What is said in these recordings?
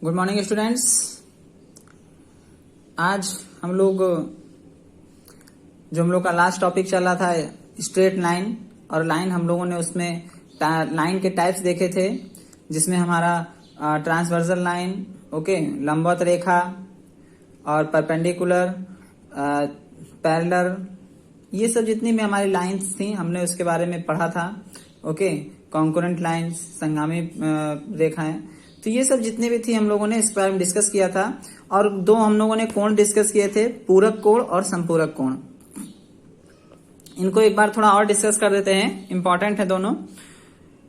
Good morning students. आज हम लोग का लास्ट टॉपिक चल रहा था स्ट्रेट लाइन, और लाइन हम लोगों ने उसमें लाइन के टाइप्स देखे थे, जिसमें हमारा ट्रांसवर्सल लाइन, ओके, लंबवत रेखा और परपेंडिकुलर, पैरेलल, ये सब जितनी भी हमारी लाइंस थी हमने उसके बारे में पढ़ा था। ओके, कॉन्करेंट लाइंस, संगामी रेखाएं, तो ये सब जितने भी थी हम लोगों ने इस बारे में डिस्कस किया था। और दो हम लोगों ने कोण डिस्कस किए थे, पूरक कोण और संपूरक कोण। इनको एक बार थोड़ा और डिस्कस कर देते हैं, इंपॉर्टेंट है दोनों।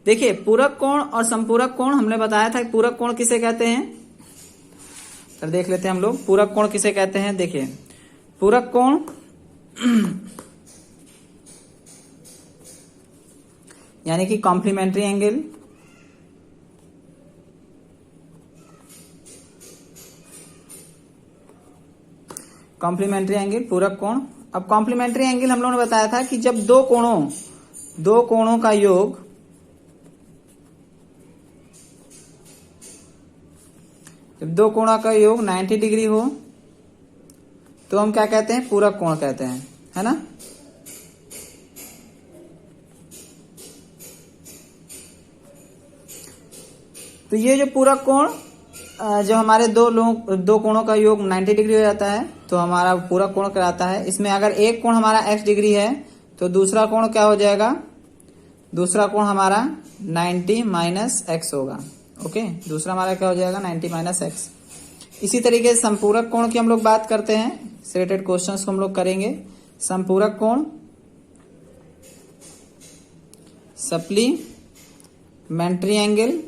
देखिए, पूरक कोण और संपूरक कोण हमने बताया था कि पूरक कोण किसे कहते हैं। तो देख लेते हैं हम लोग पूरक कोण किसे कहते हैं। देखिए, पूरक कोण यानी कि कॉम्प्लीमेंट्री एंगल, कॉम्प्लीमेंट्री एंगल पूरक कोण। अब कॉम्प्लीमेंट्री एंगल हम लोगों ने बताया था कि जब दो कोणों का योग, जब दो कोणों का योग 90 डिग्री हो तो हम क्या कहते हैं, पूरक कोण कहते हैं, है ना। तो ये जो पूरक कोण, जब हमारे दो कोणों का योग 90 डिग्री हो जाता है तो हमारा पूरक कोण कहलाता है। इसमें अगर एक कोण हमारा x डिग्री है तो दूसरा कोण क्या हो जाएगा, दूसरा कोण हमारा 90 माइनस x होगा। ओके, दूसरा हमारा क्या हो जाएगा, 90 माइनस x। इसी तरीके से संपूरक कोण की हम लोग बात करते हैं, रिलेटेड क्वेश्चंस को हम लोग करेंगे। संपूरक कोण, सप्लीमेंट्री एंगल।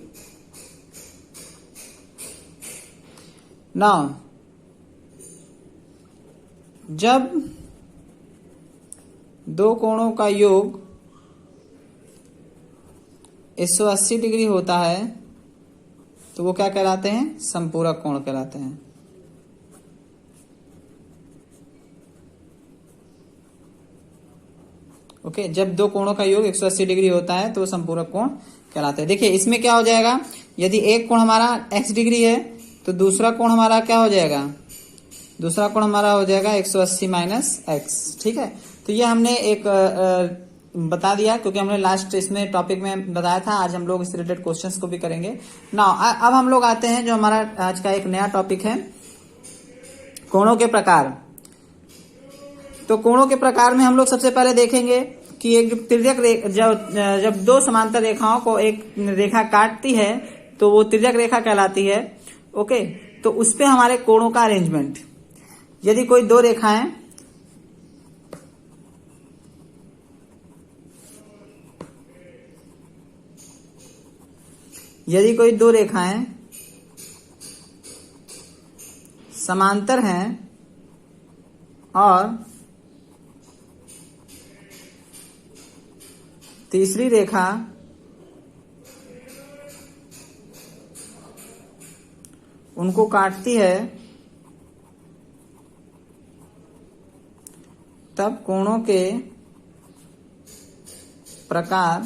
नाउ जब दो कोणों का योग 180 डिग्री होता है तो वो क्या कहलाते हैं, संपूरक कोण कहलाते हैं। ओके, जब दो कोणों का योग 180 डिग्री होता है तो वो संपूरक कोण कहलाते हैं। देखिए, इसमें क्या हो जाएगा, यदि एक कोण हमारा x डिग्री है तो दूसरा कोण हमारा क्या हो जाएगा, दूसरा कोण हमारा हो जाएगा 180 माइनस x। ठीक है, तो ये हमने एक बता दिया क्योंकि हमने लास्ट इसमें टॉपिक में बताया था। आज हम लोग इस रिलेटेड क्वेश्चंस को भी करेंगे ना। अब हम लोग आते हैं जो हमारा आज का एक नया टॉपिक है, कोणों के प्रकार। तो कोणों के प्रकार में हम लोग सबसे पहले देखेंगे कि एक जो तिर्यक जब दो समांतर रेखाओं को एक रेखा काटती है तो वो तिर्यक रेखा कहलाती है। ओके, तो उस पे हमारे कोणों का अरेंजमेंट, यदि कोई दो रेखाएं समांतर हैं और तीसरी रेखा उनको काटती है, तब कोणों के प्रकार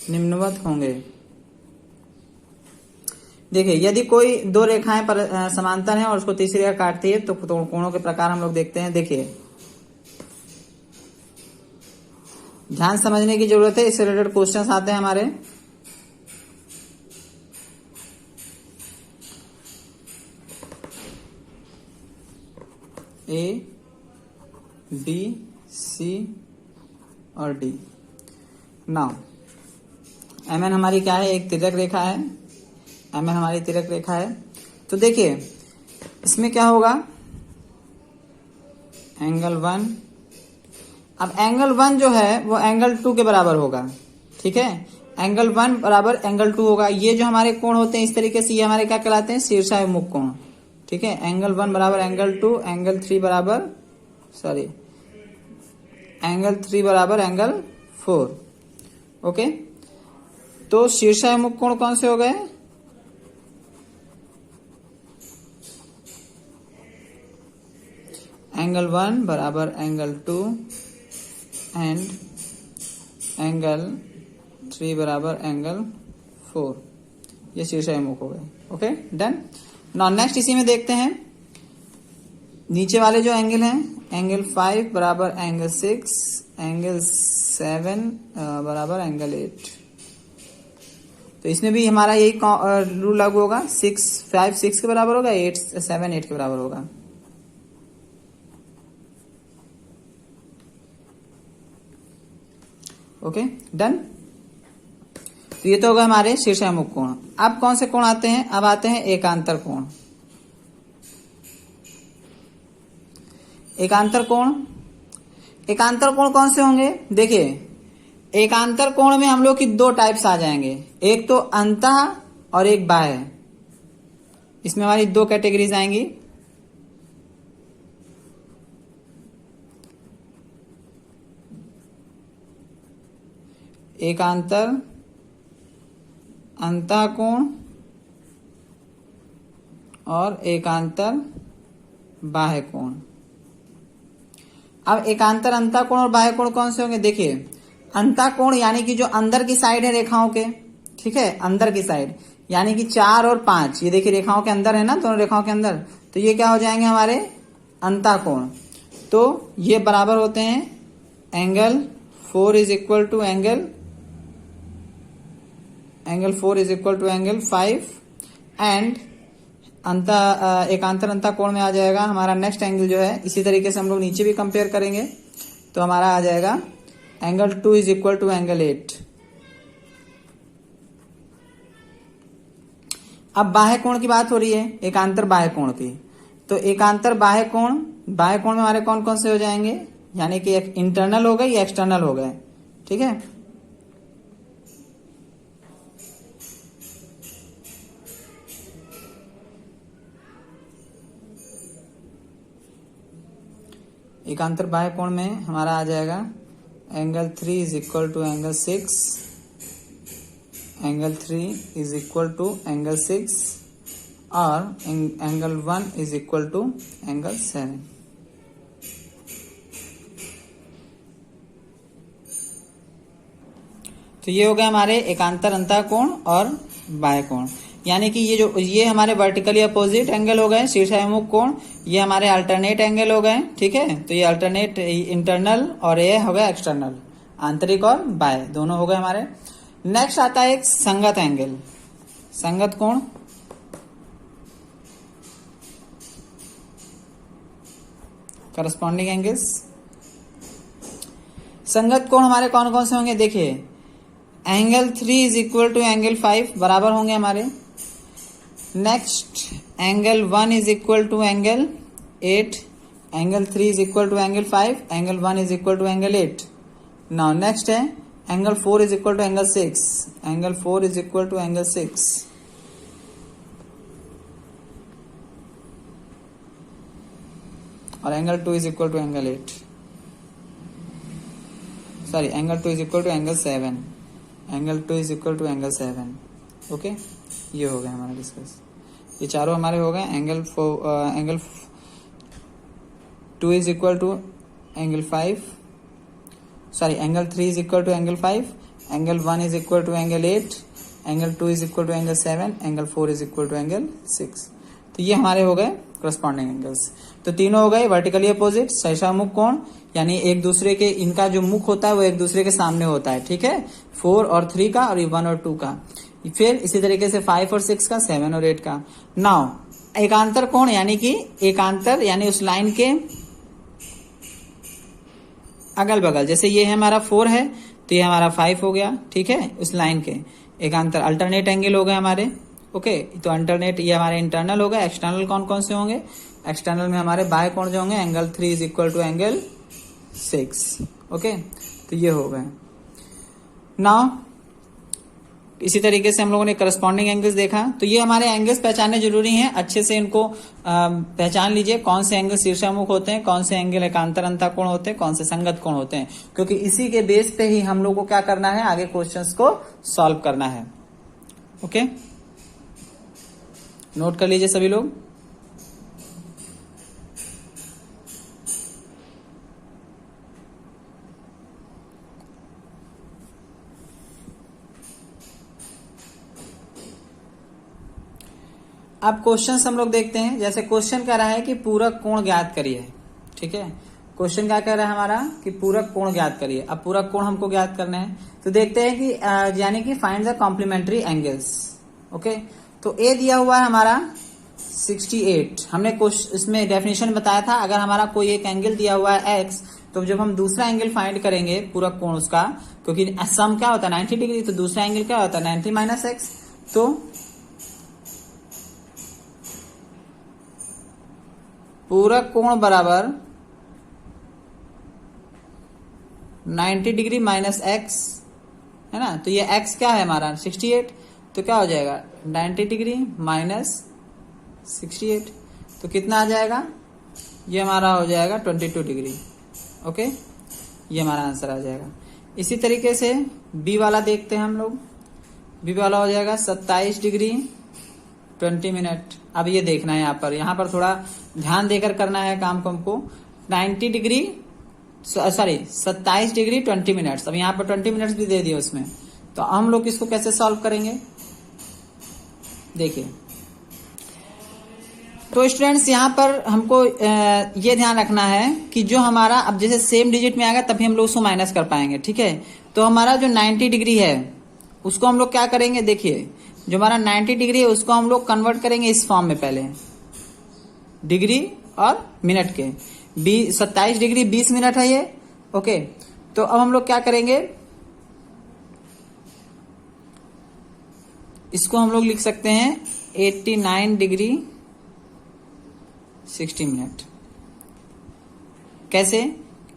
निम्नवत होंगे। देखिए, यदि कोई दो रेखाएं समांतर हैं और उसको तीसरी रेखा काटती है तो कोणों के प्रकार हम लोग देखते हैं। देखिए, ध्यान समझने की जरूरत है, इससे रिलेटेड क्वेश्चंस आते हैं हमारे। A, B, C और D। नाउ MN हमारी क्या है, एक तिर्यक रेखा है। MN हमारी तिर्यक रेखा है। तो देखिए, इसमें क्या होगा, एंगल 1। अब एंगल 1 जो है वो एंगल 2 के बराबर होगा। ठीक है, एंगल 1 बराबर एंगल 2 होगा। ये जो हमारे कोण होते हैं इस तरीके से, ये हमारे क्या कहलाते हैं, शीर्षाभिमुख कोण। ठीक है, एंगल 1 बराबर एंगल 2, एंगल 3 बराबर एंगल 3 बराबर एंगल 4। ओके, तो शीर्षाभिमुख कोण कौन से हो गए, एंगल 1 बराबर एंगल 2 एंड एंगल 3 बराबर एंगल 4। ये शीर्षाभिमुख हो गए। Okay done. नाउ नेक्स्ट इसी में देखते हैं नीचे वाले जो एंगल हैं, एंगल 5 बराबर एंगल 6, एंगल 7 बराबर एंगल 8। तो इसमें भी हमारा यही रूल लागू होगा, 5 6 के बराबर होगा, 7 8 के बराबर होगा। Okay done. तो ये तो होगा हमारे शीर्षाभिमुख कोण। अब कौन से कोण आते हैं? अब आते हैं एकांतर कोण। एकांतर कोण, एकांतर कोण कौन से होंगे? देखिए एकांतर कोण में हम लोग की दो टाइप्स आ जाएंगे, एक तो अंतः और एक बाह्य। इसमें हमारी दो कैटेगरीज आएंगी। एकांतर अंतः कोण और एकांतर बाह्य कोण। अब एकांतर अंतः कोण और बाह्य कोण कौन से होंगे? देखिए अंतः कोण यानी कि जो अंदर की साइड है रेखाओं के, ठीक है, अंदर की साइड यानी कि 4 और 5, ये देखिए रेखाओं के अंदर है ना, दोनों रेखाओं के अंदर, तो ये क्या हो जाएंगे हमारे अंतः कोण। तो ये बराबर होते हैं angle 4 is equal to angle 5 and एकांतर अंतः कोण में आ जाएगा हमारा नेक्स्ट एंगल जो है। इसी तरीके से हम लोग नीचे भी कंपेयर करेंगे तो हमारा आ जाएगा angle 2 is equal to angle 8। अब बाह्य कोण की बात हो रही है, एकांतर बाह्य कोण की। तो एकांतर बाह्य कोण में हमारे कौन कौन से हो जाएंगे, यानी कि इंटरनल हो गए या एक्सटर्नल हो गए, ठीक है। एकांतर बाह्य कोण में हमारा आ जाएगा angle 3 is equal to angle 6, angle 3 is equal to angle 6 और angle 1 is equal to angle 7। तो ये हो गए हमारे एकांतर अंतः कोण और बाह्य कोण, यानी कि ये हमारे वर्टिकली अपोजिट एंगल हो गए शीर्षाभिमुख कोण, ये हमारे अल्टरनेट एंगल हो गए, ठीक है। तो ये अल्टरनेट इंटरनल और ये हो गया एक्सटर्नल, आंतरिक और बाह्य दोनों हो गए हमारे। नेक्स्ट आता है एक संगत एंगल, संगत कोण। Corresponding angles. संगत कोण हमारे कौन कौन से होंगे? देखिए angle 3 is equal to angle 5 बराबर होंगे हमारे। Next angle 1 is equal to angle 8, angle 3 is equal to angle 5, angle 1 is equal to angle 8। Now next है angle 4 is equal to angle 6, angle 4 is equal to angle 6। और angle 2 is equal to angle 8, sorry angle 2 is equal to angle 7, angle 2 is equal to angle 7। Okay ये हो गया हमारा discuss, ये चारों हमारे हो गए। Angle 2 is equal to angle 5, sorry angle 3 is equal to angle 5, angle 1 is equal to angle 8, angle 2 is equal to angle 7, angle 4 is equal to angle 6। तो ये हमारे हो गए करस्पॉन्डिंग एंगल्स। तो तीनों हो गए वर्टिकली अपोजिट शीर्षाभिमुख कोण, यानी एक दूसरे के, इनका जो मुख होता है वो एक दूसरे के सामने होता है, ठीक है, 4 और 3 का और 1 और 2 का। फिर इसी तरीके से 5 और 6 का, 7 और 8 का। नाउ एकांतर कोण यानी कि एकांतर यानी उस लाइन के अगल बगल, जैसे ये है हमारा 4 है तो ये हमारा 5 हो गया, ठीक है, उस लाइन के एकांतर अल्टरनेट एंगल हो गए हमारे। ओके तो अल्टरनेट ये हमारे इंटरनल हो गए। एक्सटर्नल कौन कौन से होंगे? एक्सटर्नल में हमारे बाह्य कोण जो होंगे angle 3 is equal to angle 6। Okay तो ये हो गए। नाउ इसी तरीके से हम लोगों ने करस्पॉन्डिंग एंगल्स देखा। तो ये हमारे एंगल्स पहचानने जरूरी हैं, अच्छे से इनको पहचान लीजिए कौन से एंगल शीर्षाभिमुख होते हैं, कौन से एंगल एकांतर अंतः कोण होते हैं, कौन से संगत कोण होते हैं, क्योंकि इसी के बेस पे ही हम लोग को क्या करना है, आगे क्वेश्चंस को सॉल्व करना है। ओके नोट कर लीजिए सभी लोग। अब क्वेश्चन हम लोग देखते हैं। जैसे क्वेश्चन कह रहा है कि पूरक कोण ज्ञात करिए, ठीक है। क्वेश्चन क्या कह रहा है हमारा कि पूरक कोण ज्ञात करिए। अब पूरक कोण हमको ज्ञात करना है, तो देखते हैं कि यानी कि find the complementary angles. Okay, तो ए दिया हुआ है हमारा 68। हमने इसमें डेफिनेशन बताया था, अगर हमारा कोई एक एंगल दिया हुआ है एक्स, तो जब हम दूसरा एंगल फाइंड करेंगे पूरक कोण उसका, क्योंकि सम क्या होता है 90 डिग्री, तो दूसरा एंगल क्या होता है 90 माइनस एक्स। तो पूरक कोण बराबर 90 डिग्री माइनस एक्स, है ना। तो ये एक्स क्या है हमारा 68, तो क्या हो जाएगा 90 डिग्री माइनस 68, तो कितना आ जाएगा, ये हमारा हो जाएगा 22 डिग्री। ओके, ये हमारा आंसर आ जाएगा। इसी तरीके से बी वाला देखते हैं हम लोग। बी वाला हो जाएगा 27 डिग्री 20 मिनट। अब ये देखना है यहाँ पर थोड़ा ध्यान देकर करना है काम को हमको। 90 डिग्री 27 डिग्री 20 मिनट्स। अब यहाँ पर 20 मिनट्स भी दे दिए उसमें, तो हम लोग इसको कैसे सॉल्व करेंगे, देखिए। तो स्टूडेंट्स यहाँ पर हमको ये ध्यान रखना है कि जो हमारा अब जैसे सेम डिजिट में आएगा तभी हम लोग उसको माइनस कर पाएंगे, ठीक है। तो हमारा जो 90 डिग्री है उसको हम लोग क्या करेंगे, देखिए जो हमारा 90 डिग्री है उसको हम लोग कन्वर्ट करेंगे इस फॉर्म में, पहले डिग्री और मिनट के। 27 डिग्री 20 मिनट है ये। ओके, तो अब हम लोग क्या करेंगे, इसको हम लोग लिख सकते हैं 89 डिग्री 60 मिनट। कैसे,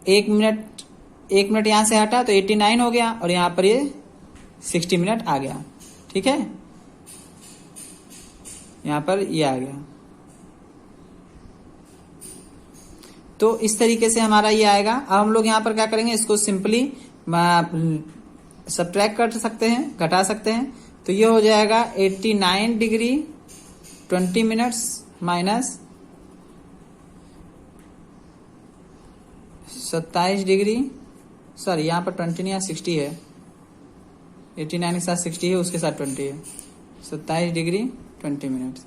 एक मिनट यहां से हटा तो 89 हो गया और यहां पर ये 60 मिनट आ गया, ठीक है। यहां पर ये आ गया, तो इस तरीके से हमारा ये आएगा। अब हम लोग यहां पर क्या करेंगे, इसको सिंपली सब्ट्रैक्ट कर सकते हैं, घटा सकते हैं। तो ये हो जाएगा 89 degree 20 minutes minus 27 degree, sorry यहाँ पर 20 नहीं है 60 है, 89 के साथ 60 है, उसके साथ 20 है, 27 डिग्री 20 मिनट्स।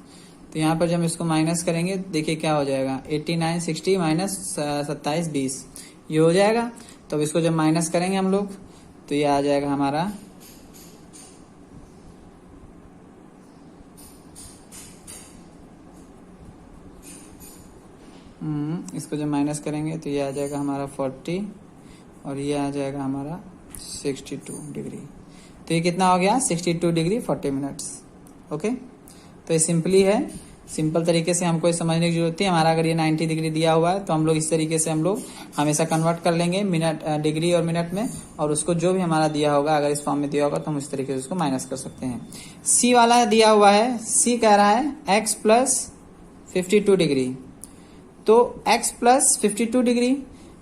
तो यहाँ पर जब हम इसको माइनस करेंगे, देखिए क्या हो जाएगा 89 60 माइनस 27 20, ये हो जाएगा। तो अब इसको जब माइनस करेंगे हम लोग तो ये आ जाएगा हमारा इसको जब माइनस करेंगे तो ये आ जाएगा हमारा 40 और ये आ जाएगा हमारा 62 डिग्री। तो ये कितना हो गया 62 डिग्री 40 मिनट्स। ओके, तो ये सिंपली है, सिंपल तरीके से हमको समझने की जरूरत है। हमारा अगर ये 90 डिग्री दिया हुआ है तो हम लोग इस तरीके से हम लोग हमेशा कन्वर्ट कर लेंगे मिनट डिग्री और मिनट में, और उसको जो भी हमारा दिया होगा अगर इस फॉर्म में दिया होगा तो हम इस तरीके से उसको माइनस कर सकते हैं। सी वाला दिया हुआ है, सी कह रहा है x प्लस 52 डिग्री। तो x प्लस 52 डिग्री,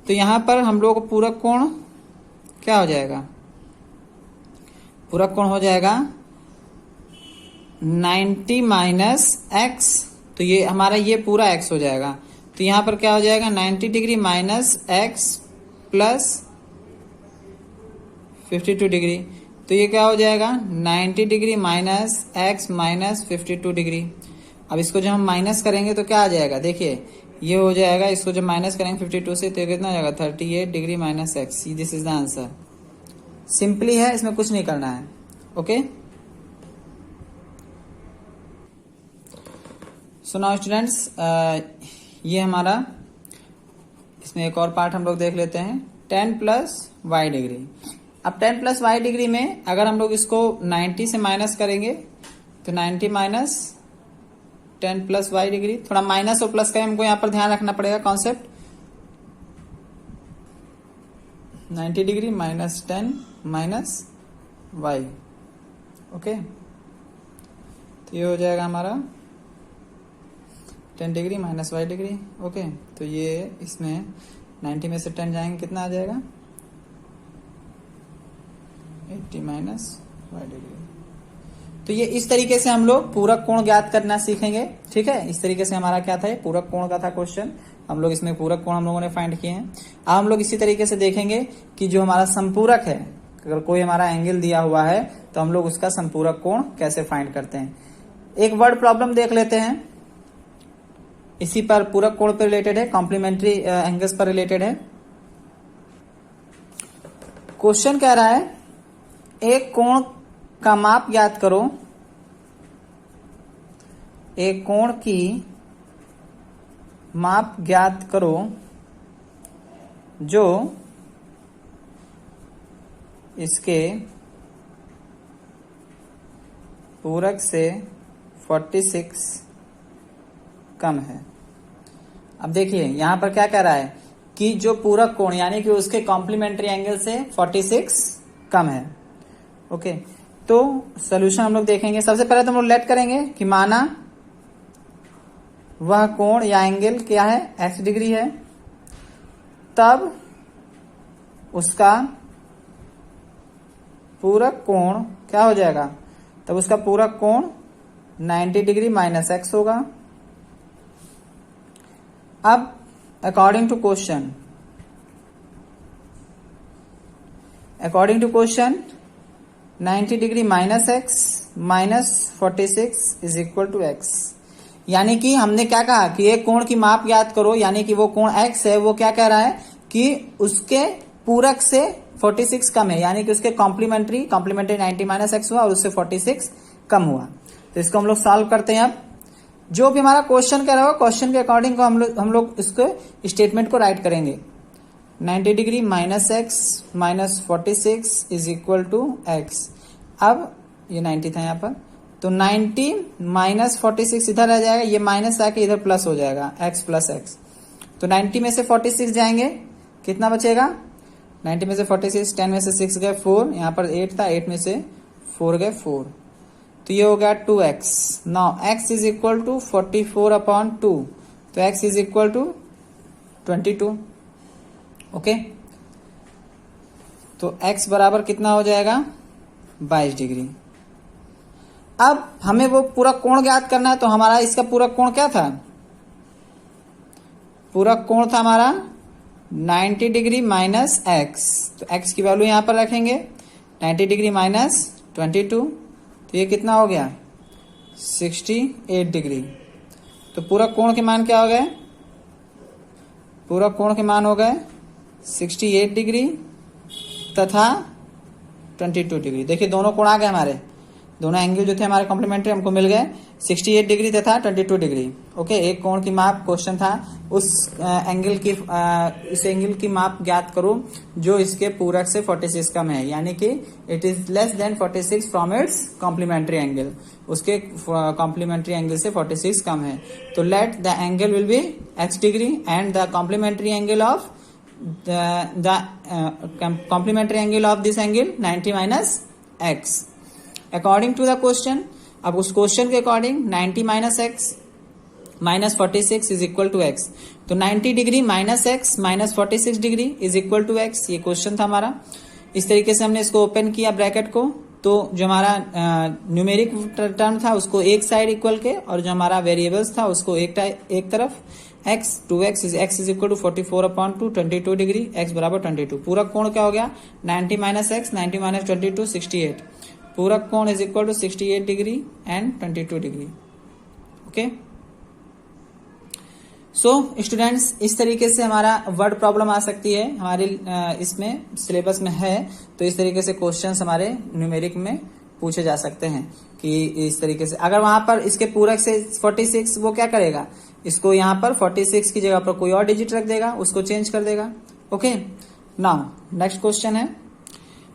तो यहां पर हम लोग पूरक कोण क्या हो जाएगा, पूरक कोण हो जाएगा 90 माइनस x। तो ये हमारा ये पूरा x हो जाएगा। तो यहां पर क्या हो जाएगा 90 degree minus x plus 52 degree. तो ये क्या हो जाएगा 90 degree minus x minus 52 degree. अब इसको जब हम माइनस करेंगे तो क्या आ जाएगा, देखिए ये हो जाएगा, इसको जब माइनस करेंगे 52 से तो कितना हो जाएगा 38 degree minus x. This is the answer. Simply है, इसमें कुछ नहीं करना है। ओके, सो नाउ स्टूडेंट्स, ये हमारा इसमें एक और पार्ट हम लोग देख लेते हैं, 10 प्लस वाई डिग्री। अब 10 प्लस वाई डिग्री में अगर हम लोग इसको 90 से माइनस करेंगे तो 90 माइनस 10 प्लस वाई डिग्री, थोड़ा माइनस और प्लस का हमको यहाँ पर ध्यान रखना पड़ेगा concept. 90 degree minus 10 minus Y. Okay, तो ये हो जाएगा हमारा 10 degree minus Y degree. Okay, तो ये इसमें 90 में से 10 जाएंगे, कितना आ जाएगा 80 माइनस वाई डिग्री। तो ये इस तरीके से हम लोग पूरक कोण ज्ञात करना सीखेंगे, ठीक है। इस तरीके से हमारा क्या था, ये पूरक कोण का था क्वेश्चन। हम लोग इसमें पूरक कोण हम लोगों ने फाइंड किए हैं। अब हम लोग इसी तरीके से देखेंगे कि जो हमारा संपूरक है, अगर कोई हमारा एंगल दिया हुआ है तो हम लोग उसका संपूरक कोण कैसे फाइंड करते हैं। एक वर्ड प्रॉब्लम देख लेते हैं, इसी पर पूरक कोण पर रिलेटेड है, कॉम्प्लीमेंट्री एंगल्स पर रिलेटेड है। क्वेश्चन कह रहा है एक कोण का माप ज्ञात करो, एक कोण की माप ज्ञात करो जो इसके पूरक से 46 कम है। अब देखिए यहां पर क्या कह रहा है कि जो पूरक कोण यानी कि उसके कॉम्प्लीमेंट्री एंगल से 46 कम है। ओके, तो सॉल्यूशन हम लोग देखेंगे। सबसे पहले तो हम लोग लेट करेंगे कि माना वह कोण या एंगल क्या है, x डिग्री है, तब उसका पूरक कोण क्या हो जाएगा, तब उसका पूरक कोण 90 डिग्री माइनस x होगा। अब according to question 90 degree minus x minus 46 is equal to x। यानी कि हमने क्या कहा कि एक कोण की माप ज्ञात करो, यानी कि वो कोण x है, वो क्या कह रहा है कि उसके पूरक से 46 कम है, यानी कि उसके कॉम्प्लीमेंट्री 90 माइनस x हुआ और उससे 46 कम हुआ। तो इसको हम लोग सॉल्व करते हैं। अब जो भी हमारा क्वेश्चन कह रहा हो, क्वेश्चन के अकॉर्डिंग को हम लोग इसको स्टेटमेंट को राइट करेंगे। 90 degree minus x minus 46 is equal to x। अब ये 90 था यहाँ पर, तो 90 माइनस 46 इधर रह जाएगा, ये माइनस आके इधर प्लस हो जाएगा x प्लस x। तो 90 में से 46 जाएंगे, कितना बचेगा, 90 में से 46, 10 में से 6 गए 4, यहाँ पर 8 था, 8 में से 4 गए 4, तो ये हो गया 2x। Now x is equal to 44 upon 2, तो x is equal to 22। Okay, तो x बराबर कितना हो जाएगा, 22 डिग्री। अब हमें वो पूरा कोण ज्ञात करना है, तो हमारा इसका पूरा कोण क्या था, पूरा कोण था हमारा 90 डिग्री माइनस x, तो x की वैल्यू यहां पर रखेंगे, 90 डिग्री माइनस 22, तो ये कितना हो गया 68 डिग्री। तो पूरा कोण के मान क्या हो गए, पूरा कोण के मान हो गए 68 डिग्री तथा 22 डिग्री। देखिए दोनों कोण आ गए हमारे, दोनों एंगल जो थे हमारे कॉम्प्लीमेंट्री हमको मिल गए, 68 डिग्री तथा 22 डिग्री। ओके, एक कोण की माप क्वेश्चन था, उस एंगल की इस एंगल की माप ज्ञात करो जो इसके पूरक से 46 कम है, यानी कि it is less than 46 from its complementary angle, उसके कॉम्प्लीमेंट्री एंगल से 46 कम है। तो let the angle will be x degree and the complementary angle of complementary angle of this angle 90 minus x according to the question. अब उस question के according 90 minus X minus 46 is equal to X, तो 90 degree minus X minus 46 degree is equal to x, ये question था हमारा। इस तरीके से हमने इसको ओपन किया ब्रैकेट को, तो जो हमारा न्यूमेरिक टर्म था उसको एक साइड इक्वल के, और जो हमारा वेरिएबल्स था उसको एक तरफ x 2x is equal to 44 upon 2 22 degree, x बराबर 22। पूरा कोण क्या हो गया 90 माइनस एक्स 90 माइनस 22 68, पूरा कोण is equal to 68 degree and 22 degree. Okay, so students इस तरीके से हमारा वर्ड प्रॉब्लम आ सकती है हमारे इसमें सिलेबस में है, तो इस तरीके से क्वेश्चंस हमारे न्यूमेरिक में पूछे जा सकते हैं कि इस तरीके से अगर वहां पर इसके पूरक से 46, वो क्या करेगा, इसको यहाँ पर 46 की जगह पर कोई और डिजिट रख देगा, उसको चेंज कर देगा। ओके, नाउ नेक्स्ट क्वेश्चन है,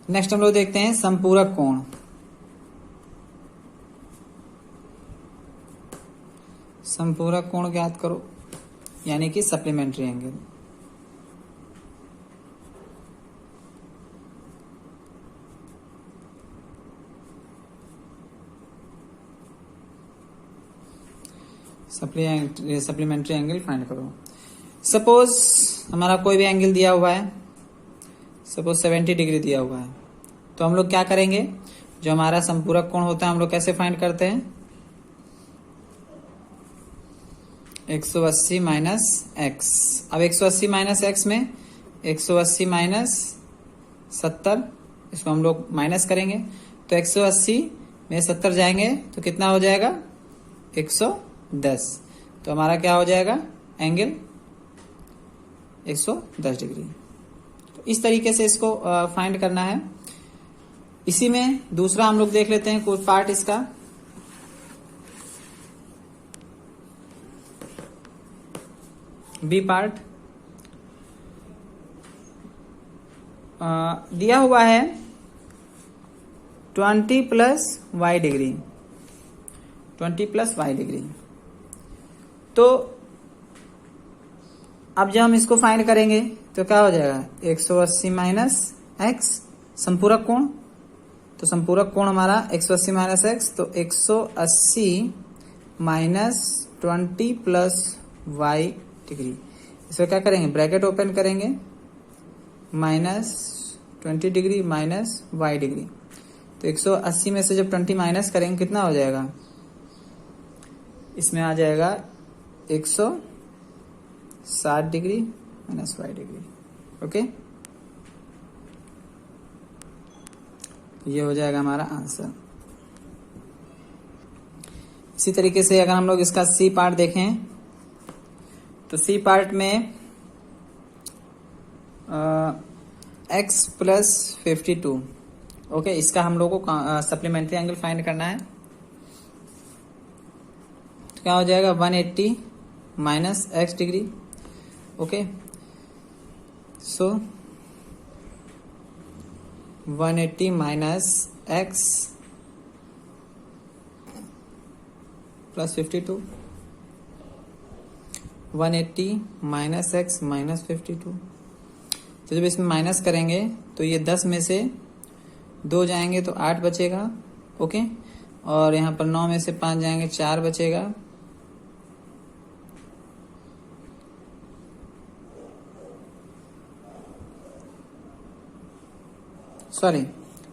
नेक्स्ट हम लोग देखते हैं संपूरक कोण। संपूरक कोण ज्ञात करो, यानी कि supplementary angle. Supplementary angle find करो। सपोज हमारा कोई भी एंगल दिया हुआ है, सपोज 70 डिग्री दिया हुआ है, तो हम लोग क्या करेंगे, जो हमारा संपूरक कोण होता है हम लोग कैसे फाइंड करते हैं, 180 माइनस एक्स। अब 180 माइनस एक्स में 180 माइनस 70, इसको हम लोग माइनस करेंगे, तो 180 में 70 जाएंगे तो कितना हो जाएगा 110। तो हमारा क्या हो जाएगा एंगल 110 डिग्री। तो इस तरीके से इसको फाइंड करना है। इसी में दूसरा हम लोग देख लेते हैं कोई पार्ट इसका। बी पार्ट दिया हुआ है 20 plus Y degree, 20 plus Y degree. तो अब जब हम इसको फाइंड करेंगे तो क्या हो जाएगा 180 माइनस एक्स संपूरक कोण। तो संपूरक कोण हमारा 180 माइनस एक्स, तो 180 माइनस 20 प्लस वाई डिग्री। इसमें क्या करेंगे ब्रैकेट ओपन करेंगे, minus 20 degree minus Y degree. तो 180 में से जब 20 माइनस करेंगे कितना हो जाएगा, इसमें आ जाएगा 160 degree minus Y degree. Okay, ये हो जाएगा हमारा आंसर। इसी तरीके से अगर हम लोग इसका सी पार्ट देखें तो सी पार्ट में x प्लस 52। ओके, इसका हम लोग को सप्लीमेंट्री एंगल फाइंड करना है। तो क्या हो जाएगा 180 माइनस एक्स डिग्री। ओके, सो 180 minus x plus 52, 180 minus X minus 52। तो जब इसमें माइनस करेंगे तो ये 10 में से 2 जाएंगे तो 8 बचेगा। ओके, और यहाँ पर 9 में से 5 जाएंगे 4 बचेगा। सॉरी,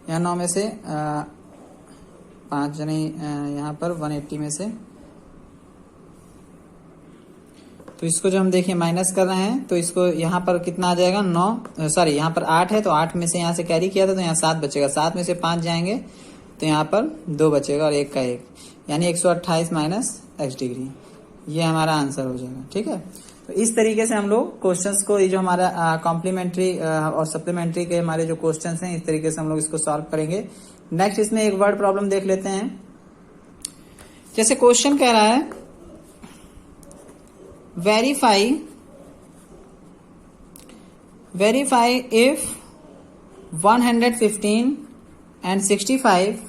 यहाँ 9 में से 5 नहीं, यहाँ पर 180 में से। तो इसको जो हम देखिए माइनस कर रहे हैं तो इसको यहाँ पर कितना आ जाएगा 9, सॉरी यहाँ पर 8 है तो 8 में से यहाँ से कैरी किया था तो यहाँ 7 बचेगा। 7 में से 5 जाएंगे तो यहाँ पर 2 बचेगा और 1 का 1, यानी 128 माइनस एक्स डिग्री। ये हमारा आंसर हो जाएगा। ठीक है, तो इस तरीके से हम लोग क्वेश्चंस को, ये जो हमारा कॉम्प्लीमेंट्री और सप्लीमेंट्री के हमारे जो क्वेश्चंस हैं, इस तरीके से हम लोग इसको सॉल्व करेंगे। नेक्स्ट इसमें एक वर्ड प्रॉब्लम देख लेते हैं। जैसे क्वेश्चन कह रहा है verify if 115 and 65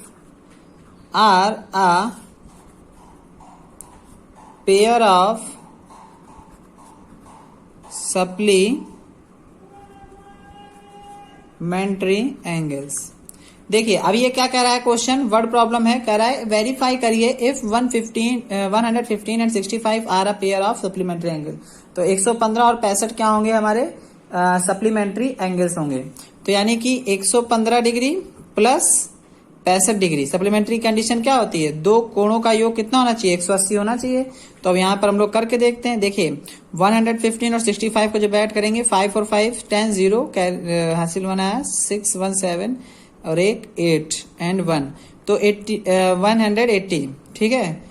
are a pair of supplementary angles। देखिए अब ये क्या कह रहा है, क्वेश्चन वर्ड प्रॉब्लम है, कह रहा है वेरीफाई करिए if 115 and 65 are a pair of supplementary angle. तो 115 और 65 क्या होंगे हमारे सप्लीमेंट्री एंगल्स होंगे। तो यानी कि 115 degree plus 65 degree. Supplementary condition क्या होती है, दो कोणों का योग कितना होना चाहिए 180 होना चाहिए। तो अब यहाँ पर हम लोग करके देखते हैं। देखिए 115 और 65 को जब ऐड करेंगे 5 और 5 10 0 हासिल होना है 6 1 7 और 1 8 एंड 1, तो 180। ठीक है,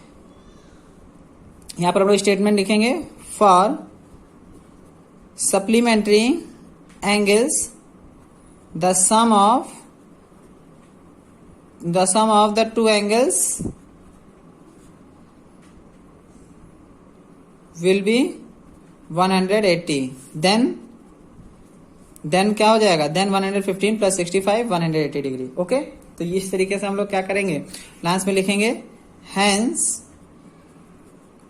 यहां पर हम लोग स्टेटमेंट लिखेंगे for supplementary angles the sum of the two angles will be 180। Then क्या हो जाएगा, देन 115 प्लस 65 180 डिग्री। ओके, तो इस तरीके से हम लोग क्या करेंगे, लास्ट में लिखेंगे hence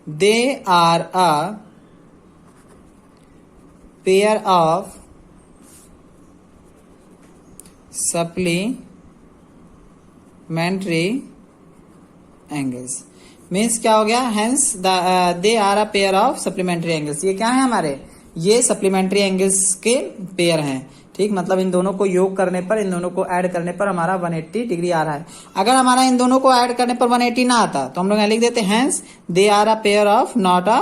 they are a pair of supplementary angles. Means क्या हो गया, hence they are a pair of supplementary angles. ये क्या है हमारे, ये सप्लीमेंट्री एंगल्स के पेयर हैं। ठीक, मतलब इन दोनों को योग करने पर, इन दोनों को ऐड करने पर हमारा 180 डिग्री आ रहा है। अगर हमारा इन दोनों को ऐड करने पर 180 ना आता तो हम लोग यहाँ लिख देते hence they are a pair of not a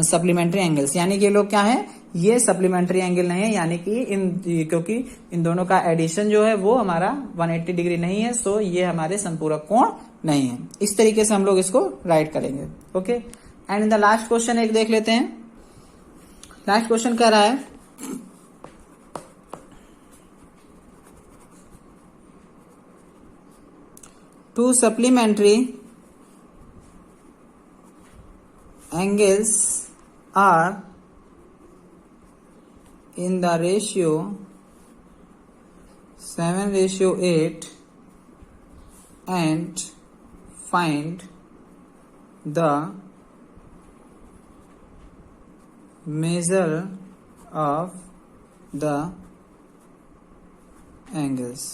supplementary angles. यानी कि ये लोग क्या है, ये सप्लीमेंट्री एंगल नहीं है, यानी कि क्योंकि इन दोनों का एडिशन जो है वो हमारा 180 डिग्री नहीं है, सो ये हमारे संपूरक कोण नहीं है। इस तरीके से हम लोग इसको राइट करेंगे। Okay, and in the last question एक देख लेते हैं। लास्ट क्वेश्चन कह रहा है two supplementary angles are in the ratio 7:8 and find the measure of the angles।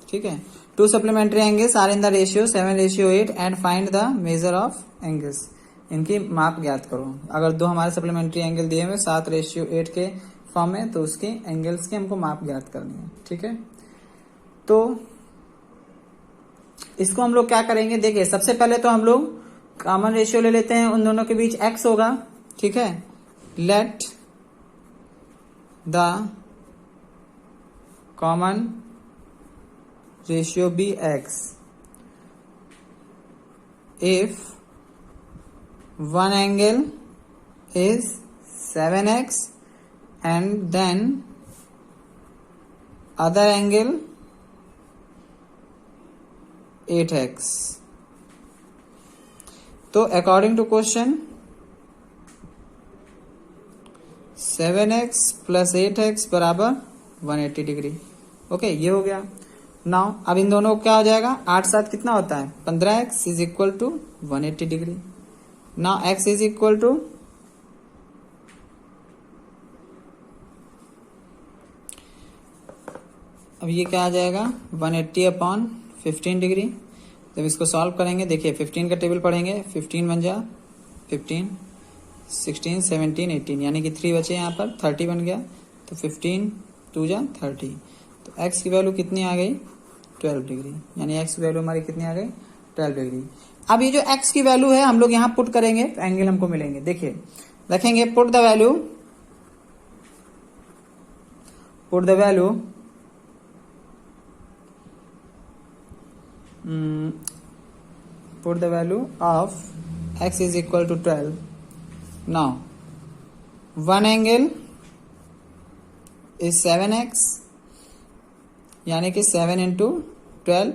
ठीक है, two supplementary angles are in the ratio 7:8 and find the measure of angles. इनकी माप ज्ञात करो। अगर दो हमारे सप्लीमेंट्री एंगल दिए हुए 7:8 के फॉर्म में, तो उसके एंगल्स की हमको माप ज्ञात करनी है। ठीक है, तो इसको हम लोग क्या करेंगे, देखिए सबसे पहले तो हम लोग कॉमन रेशियो ले लेते हैं, उन दोनों के बीच x होगा। ठीक है, let the common ratio be x if one angle is 7x and then other angle 8x। तो according to question 7x plus 8x बराबर 180 डिग्री। ओके, ये हो गया। नाउ अब इन दोनों को क्या हो जाएगा, 8 7 कितना होता है 15x is equal to 180 degree. Now x is equal to अब ये क्या आ जाएगा 180 अपॉन 15 डिग्री। जब इसको सॉल्व करेंगे, देखिए 15 का टेबल पढ़ेंगे, 15 बन जा 15, 16 17 18 यानी कि 3 बचे यहाँ पर, 30 बन गया। तो 15 2 जा 30, तो x की वैल्यू कितनी आ गई 12 डिग्री, यानी x की वैल्यू हमारी कितनी आ गई 12 डिग्री। अब ये जो x की वैल्यू है हम लोग यहाँ पुट करेंगे तो एंगल हमको मिलेंगे। देखिए रखेंगे put the value of x is equal to 12। now one angle is 7x यानी कि 7 into 12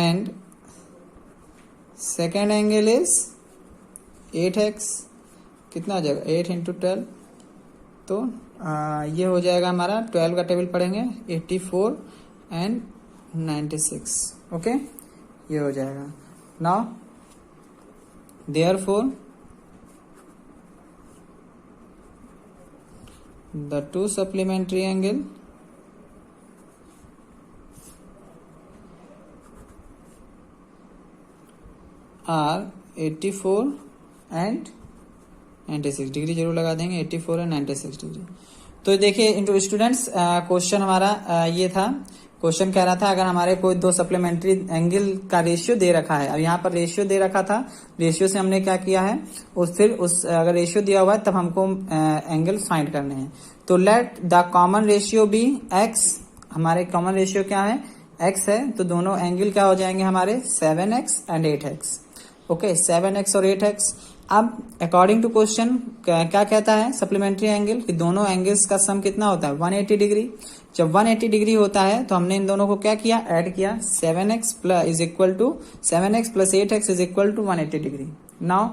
and second angle is 8x, कितना हो जाएगा 8 into 12, तो ये हो जाएगा हमारा 12 का टेबल पढ़ेंगे 84 एंड 96। ओके, ये हो जाएगा। Now therefore the two supplementary angle are 84 and 96 degree, जरूर लगा देंगे 84 एंड 96 डिग्री। तो देखिए स्टूडेंट्स, क्वेश्चन हमारा ये था। क्वेश्चन कह रहा था अगर हमारे कोई दो सप्लीमेंट्री एंगल का रेशियो दे रखा है, अब यहाँ पर रेशियो दे रखा था, रेशियो से हमने क्या किया है उस अगर रेशियो दिया हुआ है तब हमको एंगल फाइंड करने हैं। तो let the common ratio be x, हमारे कॉमन रेशियो क्या है x है, तो दोनों एंगल क्या हो जाएंगे हमारे 7x and 8x। Okay, 7x और 8x। अब अकॉर्डिंग टू क्वेश्चन क्या कहता है सप्लीमेंट्री एंगल कि दोनों एंगल्स का सम कितना होता है 180 डिग्री। जब 180 डिग्री होता है तो हमने इन दोनों को क्या किया ऐड किया, 7x plus 8x is equal to 180 degree. Now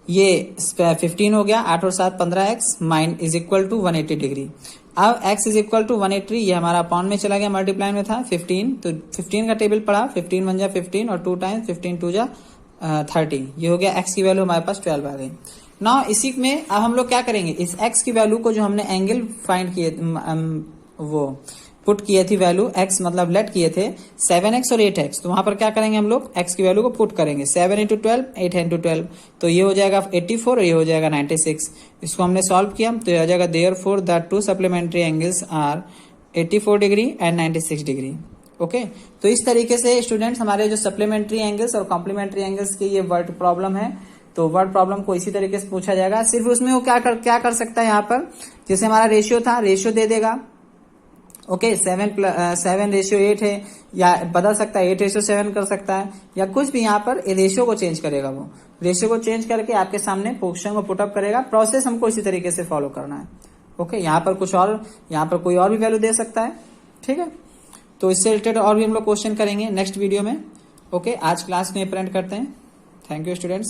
ये 15 हो गया, 8 और 7 15x माइन इज इक्वल टू 180 डिग्री। अब x इज इक्वल टू 180, ये हमारा अपॉन में चला गया, मल्टीप्लाई में था 15, तो 15 का टेबल पड़ा, 15 बन जा 15 और 2 टाइम्स 15 2 जा 30, ये हो गया x की वैल्यू हमारे पास 12 आ गई। नाउ इसी में अब हम लोग क्या करेंगे, इस x की वैल्यू को जो हमने एंगल फाइंड किए वो पुट किए थी वैल्यू x मतलब लेट किए थे 7x और 8x, तो वहां पर क्या करेंगे हम लोग x की वैल्यू को पुट करेंगे 7 into 12 8 into 12, तो ये हो जाएगा 84 और ये हो जाएगा 96। इसको हमने सॉल्व किया तो ये आ जाएगा therefore the two supplementary angles are 84 degree and 96 degree. Okay, तो इस तरीके से स्टूडेंट्स हमारे जो सप्लीमेंट्री एंगल्स और कॉम्प्लीमेंट्री एंगल्स की ये वर्ड प्रॉब्लम है, तो वर्ड प्रॉब्लम को इसी तरीके से पूछा जाएगा। सिर्फ उसमें वो क्या कर सकता है यहाँ पर, जैसे हमारा रेशियो था, रेशियो दे देगा ओके 7:8 है, या बदल सकता है 8:7 कर सकता है, या कुछ भी यहाँ पर रेशियो को चेंज करेगा। वो रेशियो को चेंज करके आपके सामने क्वेश्चन को पुटअप करेगा। प्रोसेस हमको इसी तरीके से फॉलो करना है। ओके, यहाँ पर कुछ और, यहाँ पर कोई और भी वैल्यू दे सकता है। ठीक है, तो इससे रिलेटेड और भी हम लोग क्वेश्चन करेंगे नेक्स्ट वीडियो में। ओके, आज क्लास में प्रिंट करते हैं। Thank you students.